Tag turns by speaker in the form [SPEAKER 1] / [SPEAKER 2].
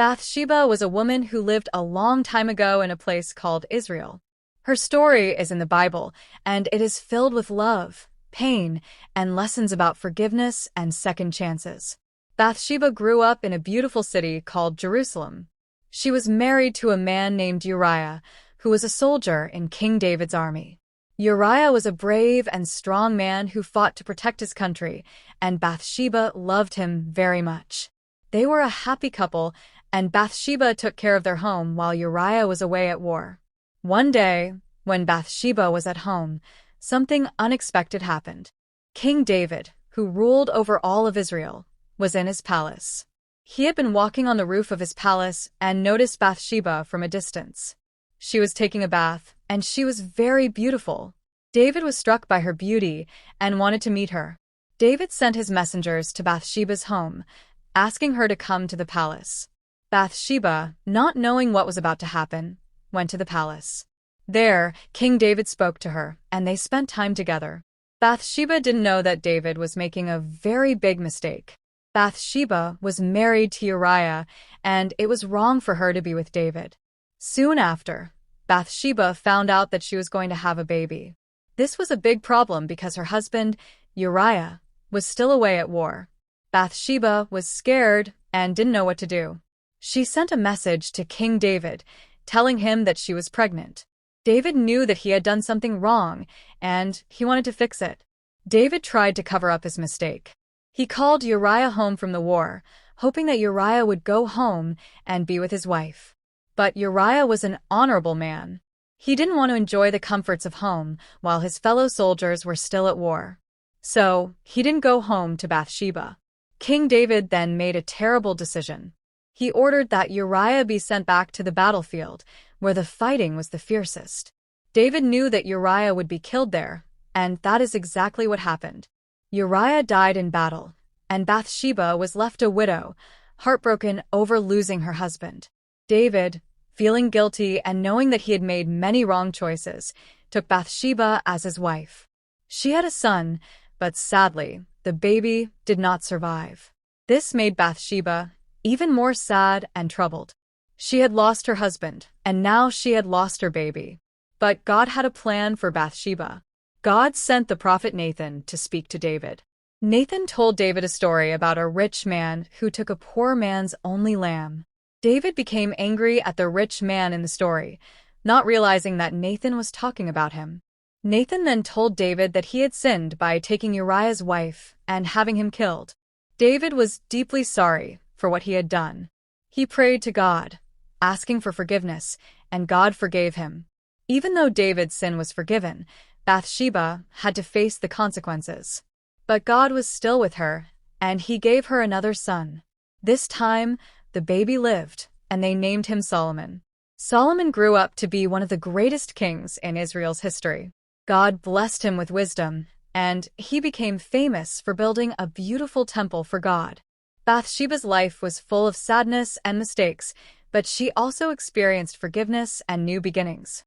[SPEAKER 1] Bathsheba was a woman who lived a long time ago in a place called Israel. Her story is in the Bible, and it is filled with love, pain, and lessons about forgiveness and second chances. Bathsheba grew up in a beautiful city called Jerusalem. She was married to a man named Uriah, who was a soldier in King David's army. Uriah was a brave and strong man who fought to protect his country, and Bathsheba loved him very much. They were a happy couple, and Bathsheba took care of their home while Uriah was away at war. One day, when Bathsheba was at home, something unexpected happened. King David, who ruled over all of Israel, was in his palace. He had been walking on the roof of his palace and noticed Bathsheba from a distance. She was taking a bath, and she was very beautiful. David was struck by her beauty and wanted to meet her. David sent his messengers to Bathsheba's home, asking her to come to the palace. Bathsheba, not knowing what was about to happen, went to the palace. There, King David spoke to her, and they spent time together. Bathsheba didn't know that David was making a very big mistake. Bathsheba was married to Uriah, and it was wrong for her to be with David. Soon after, Bathsheba found out that she was going to have a baby. This was a big problem because her husband, Uriah, was still away at war. Bathsheba was scared and didn't know what to do. She sent a message to King David, telling him that she was pregnant. David knew that he had done something wrong, and he wanted to fix it. David tried to cover up his mistake. He called Uriah home from the war, hoping that Uriah would go home and be with his wife. But Uriah was an honorable man. He didn't want to enjoy the comforts of home while his fellow soldiers were still at war. So, he didn't go home to Bathsheba. King David then made a terrible decision. He ordered that Uriah be sent back to the battlefield, where the fighting was the fiercest. David knew that Uriah would be killed there, and that is exactly what happened. Uriah died in battle, and Bathsheba was left a widow, heartbroken over losing her husband. David, feeling guilty and knowing that he had made many wrong choices, took Bathsheba as his wife. She had a son, but sadly, the baby did not survive. This made Bathsheba even more sad and troubled. She had lost her husband, and now she had lost her baby. But God had a plan for Bathsheba. God sent the prophet Nathan to speak to David. Nathan told David a story about a rich man who took a poor man's only lamb. David became angry at the rich man in the story, not realizing that Nathan was talking about him. Nathan then told David that he had sinned by taking Uriah's wife and having him killed. David was deeply sorry for what he had done. He prayed to God, asking for forgiveness, and God forgave him. Even though David's sin was forgiven, Bathsheba had to face the consequences. But God was still with her, and he gave her another son. This time, the baby lived, and they named him Solomon. Solomon grew up to be one of the greatest kings in Israel's history. God blessed him with wisdom, and he became famous for building a beautiful temple for God. Bathsheba's life was full of sadness and mistakes, but she also experienced forgiveness and new beginnings.